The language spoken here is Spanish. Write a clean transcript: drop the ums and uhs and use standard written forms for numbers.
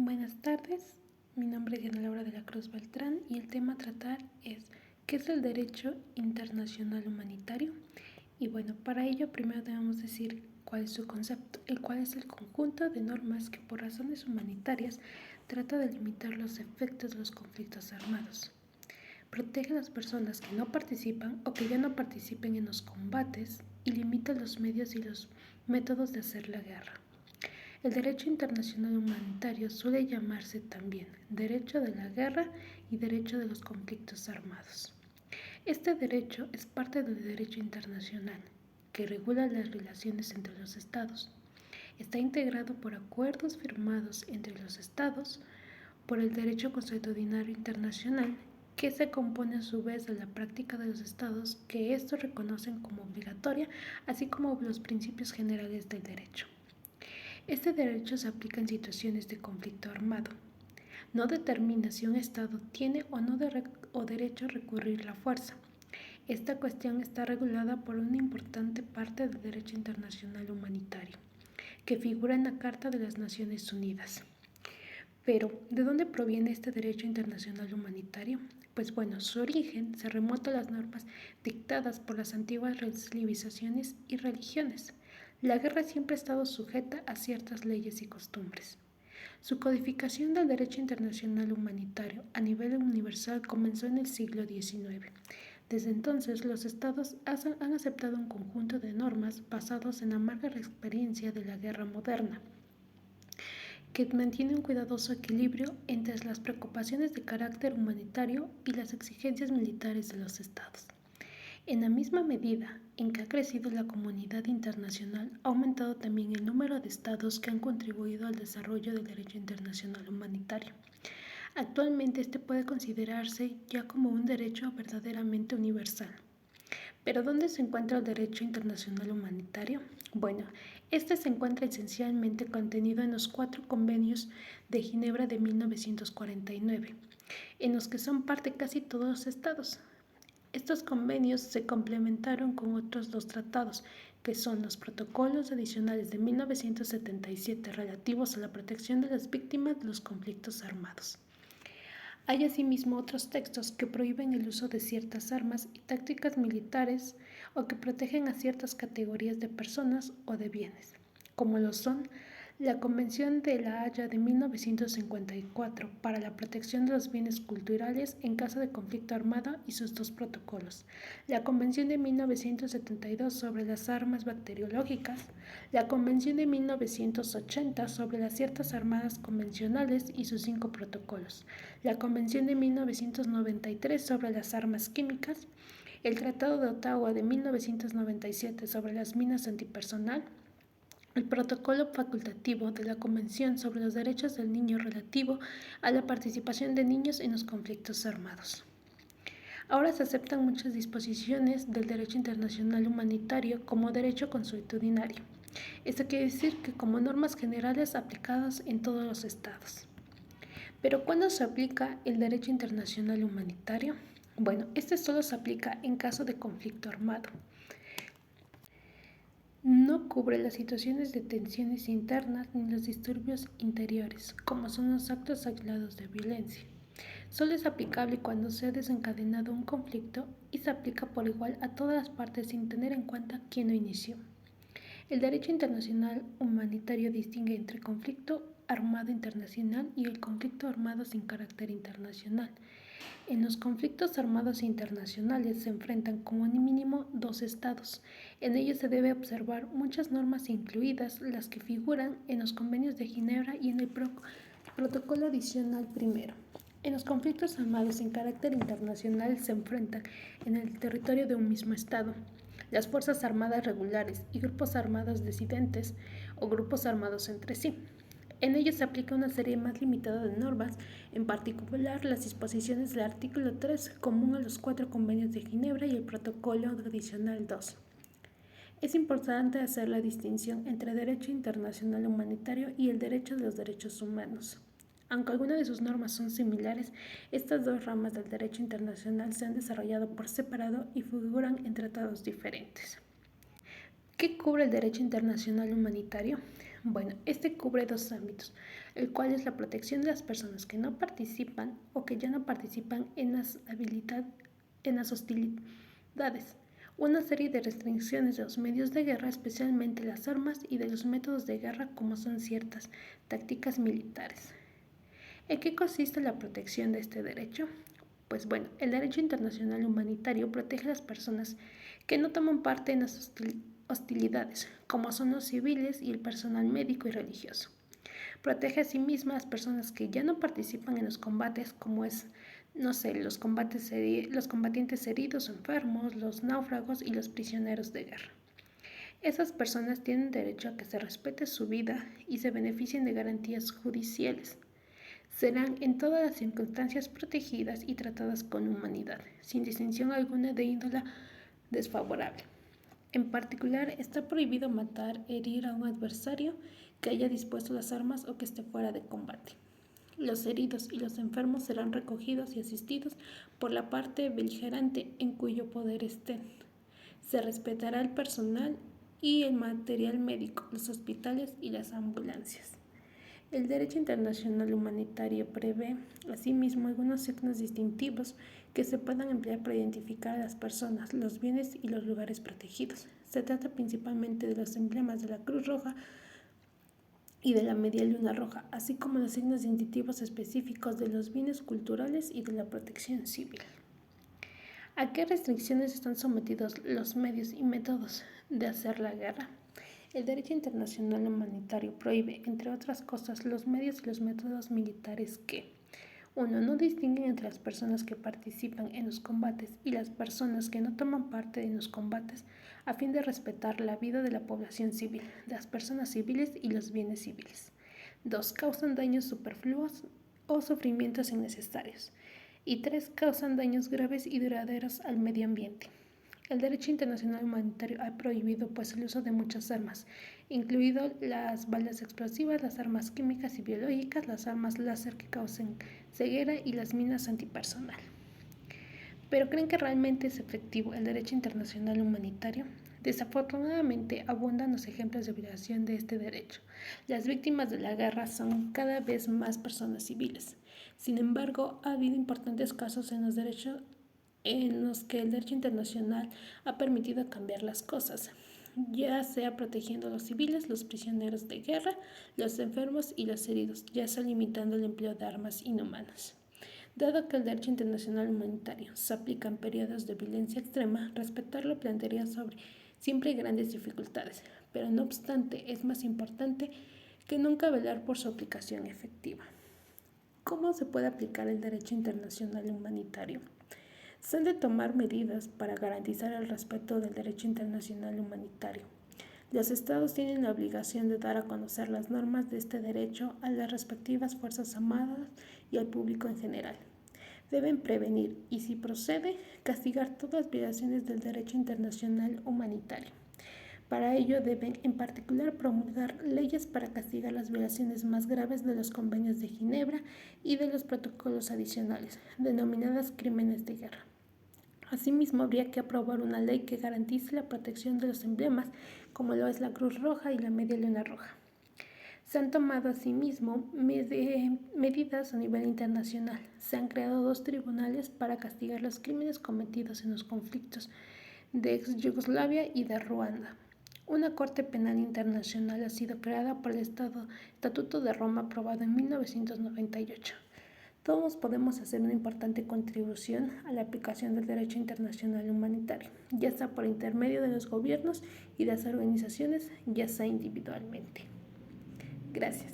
Buenas tardes, mi nombre es Diana Laura de la Cruz Beltrán y el tema a tratar es ¿qué es el derecho internacional humanitario? Y bueno, para ello primero debemos decir cuál es su concepto, el cual es el conjunto de normas que por razones humanitarias trata de limitar los efectos de los conflictos armados. Protege a las personas que no participan o que ya no participen en los combates y limita los medios y los métodos de hacer la guerra. El derecho internacional humanitario suele llamarse también derecho de la guerra y derecho de los conflictos armados. Este derecho es parte del derecho internacional, que regula las relaciones entre los estados. Está integrado por acuerdos firmados entre los estados, por el derecho consuetudinario internacional, que se compone a su vez de la práctica de los estados que estos reconocen como obligatoria, así como los principios generales del derecho. Este derecho se aplica en situaciones de conflicto armado. No determina si un Estado tiene o no derecho a recurrir la fuerza. Esta cuestión está regulada por una importante parte del derecho internacional humanitario, que figura en la Carta de las Naciones Unidas. Pero, ¿de dónde proviene este derecho internacional humanitario? Pues bueno, su origen se remonta a las normas dictadas por las antiguas civilizaciones y religiones. La guerra siempre ha estado sujeta a ciertas leyes y costumbres. Su codificación del derecho internacional humanitario a nivel universal comenzó en el siglo XIX. Desde entonces, los estados han aceptado un conjunto de normas basados en la amarga experiencia de la guerra moderna, que mantiene un cuidadoso equilibrio entre las preocupaciones de carácter humanitario y las exigencias militares de los estados. En la misma medida en que ha crecido la comunidad internacional, ha aumentado también el número de estados que han contribuido al desarrollo del derecho internacional humanitario. Actualmente este puede considerarse ya como un derecho verdaderamente universal. ¿Pero dónde se encuentra el derecho internacional humanitario? Bueno, este se encuentra esencialmente contenido en los 4 convenios de Ginebra de 1949, en los que son parte casi todos los estados. Estos convenios se complementaron con otros 2 tratados, que son los protocolos adicionales de 1977 relativos a la protección de las víctimas de los conflictos armados. Hay asimismo otros textos que prohíben el uso de ciertas armas y tácticas militares o que protegen a ciertas categorías de personas o de bienes, como lo son la Convención de La Haya de 1954 para la protección de los bienes culturales en caso de conflicto armado y sus 2 protocolos, la Convención de 1972 sobre las armas bacteriológicas, la Convención de 1980 sobre las ciertas armas convencionales y sus 5 protocolos, la Convención de 1993 sobre las armas químicas, el Tratado de Ottawa de 1997 sobre las minas antipersonal, el protocolo facultativo de la Convención sobre los Derechos del Niño relativo a la participación de niños en los conflictos armados. Ahora se aceptan muchas disposiciones del derecho internacional humanitario como derecho consuetudinario. Esto quiere decir que como normas generales aplicadas en todos los estados. ¿Pero cuándo se aplica el derecho internacional humanitario? Bueno, este solo se aplica en caso de conflicto armado. No cubre las situaciones de tensiones internas ni los disturbios interiores, como son los actos aislados de violencia. Solo es aplicable cuando se ha desencadenado un conflicto y se aplica por igual a todas las partes sin tener en cuenta quién lo inició. El derecho internacional humanitario distingue entre conflicto armado internacional y el conflicto armado sin carácter internacional. En los conflictos armados internacionales se enfrentan como mínimo 2 estados. En ellos se debe observar muchas normas, incluidas las que figuran en los convenios de Ginebra y en el protocolo adicional primero. En los conflictos armados sin carácter internacional se enfrentan en el territorio de un mismo estado las fuerzas armadas regulares y grupos armados disidentes o grupos armados entre sí. En ellos se aplica una serie más limitada de normas, en particular las disposiciones del artículo 3, común a los 4 convenios de Ginebra y el protocolo adicional 2. Es importante hacer la distinción entre derecho internacional humanitario y el derecho de los derechos humanos. Aunque algunas de sus normas son similares, estas 2 ramas del derecho internacional se han desarrollado por separado y figuran en tratados diferentes. ¿Qué cubre el derecho internacional humanitario? Bueno, este cubre dos ámbitos, el cual es la protección de las personas que no participan o que ya no participan en las hostilidades, una serie de restricciones de los medios de guerra, especialmente las armas y de los métodos de guerra como son ciertas tácticas militares. ¿En qué consiste la protección de este derecho? Pues bueno, el derecho internacional humanitario protege a las personas que no toman parte en las hostilidades, como son los civiles y el personal médico y religioso. Protege asimismo a las personas que ya no participan en los combates, como es, no sé, los combatientes heridos o enfermos, los náufragos y los prisioneros de guerra. Esas personas tienen derecho a que se respete su vida y se beneficien de garantías judiciales. Serán en todas las circunstancias protegidas y tratadas con humanidad, sin distinción alguna de índole desfavorable. En particular, está prohibido matar, herir a un adversario que haya dispuesto las armas o que esté fuera de combate. Los heridos y los enfermos serán recogidos y asistidos por la parte beligerante en cuyo poder estén. Se respetará el personal y el material médico, los hospitales y las ambulancias. El derecho internacional humanitario prevé, asimismo, algunos signos distintivos que se puedan emplear para identificar a las personas, los bienes y los lugares protegidos. Se trata principalmente de los emblemas de la Cruz Roja y de la Media Luna Roja, así como los signos distintivos específicos de los bienes culturales y de la protección civil. ¿A qué restricciones están sometidos los medios y métodos de hacer la guerra? El derecho internacional humanitario prohíbe, entre otras cosas, los medios y los métodos militares que 1. No distinguen entre las personas que participan en los combates y las personas que no toman parte en los combates a fin de respetar la vida de la población civil, de las personas civiles y los bienes civiles. 2. Causan daños superfluos o sufrimientos innecesarios. Y 3. Causan daños graves y duraderos al medio ambiente. El derecho internacional humanitario ha prohibido pues el uso de muchas armas, incluido las balas explosivas, las armas químicas y biológicas, las armas láser que causen ceguera y las minas antipersonal. ¿Pero creen que realmente es efectivo el derecho internacional humanitario? Desafortunadamente abundan los ejemplos de violación de este derecho. Las víctimas de la guerra son cada vez más personas civiles. Sin embargo, ha habido importantes casos en los que el derecho internacional ha permitido cambiar las cosas, ya sea protegiendo a los civiles, los prisioneros de guerra, los enfermos y los heridos, ya sea limitando el empleo de armas inhumanas. Dado que el derecho internacional humanitario se aplica en periodos de violencia extrema, respetarlo plantearía siempre grandes dificultades, pero no obstante es más importante que nunca velar por su aplicación efectiva. ¿Cómo se puede aplicar el derecho internacional humanitario? Se han de tomar medidas para garantizar el respeto del derecho internacional humanitario. Los estados tienen la obligación de dar a conocer las normas de este derecho a las respectivas fuerzas armadas y al público en general. Deben prevenir y, si procede, castigar todas las violaciones del derecho internacional humanitario. Para ello deben, en particular, promulgar leyes para castigar las violaciones más graves de los convenios de Ginebra y de los protocolos adicionales, denominadas crímenes de guerra. Asimismo, habría que aprobar una ley que garantice la protección de los emblemas, como lo es la Cruz Roja y la Media Luna Roja. Se han tomado asimismo medidas a nivel internacional. Se han creado 2 tribunales para castigar los crímenes cometidos en los conflictos de ex-Yugoslavia y de Ruanda. Una Corte Penal Internacional ha sido creada por el Estatuto de Roma aprobado en 1998. Todos podemos hacer una importante contribución a la aplicación del derecho internacional humanitario, ya sea por intermedio de los gobiernos y de las organizaciones, ya sea individualmente. Gracias.